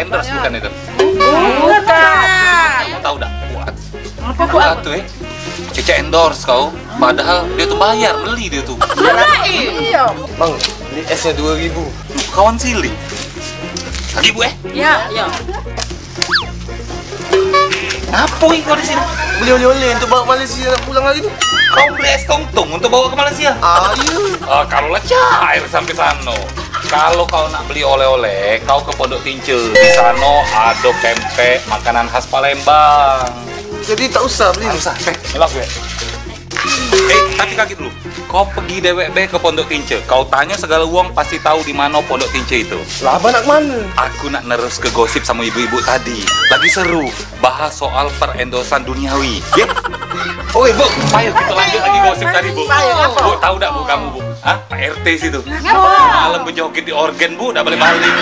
endorse bukan itu? Bukan. Kamu tahu dah buat. Apa buat? Tuh Cece endorse kau, padahal dia tuh bayar beli dia tuh. Iya. Bang, beli esnya 2.000. Kawan silih. Lagi Bu Ya, ya. Apa kau di sini? Beli oleh-oleh untuk bawa Malaysia nak pulang lagi nih. Kau beli es tongtong untuk bawa ke Malaysia? Iya. Kalau lah cair sampai sana. Kalau kau nak beli oleh-oleh, kau ke Pondok Tince. Di sana ada pempek, makanan khas Palembang. Jadi tak usah beli. Tak usah, melak gue. Tapi kaget dulu. Kau pergi DWB ke Pondok Tince. Kau tanya segala uang pasti tahu di mana Pondok Tince itu. Lah abang nak mana? Aku nak nerus ke gosip sama ibu-ibu tadi. Lagi seru, bahas soal perendosan duniawi. Ya? Oh Bu, ayo kita lanjut lagi gosip tadi Bu. Bu, tahu tak Bu kamu Bu? Hah? Pak RT situ. Malam berjoget di organ Bu, udah balik-balik.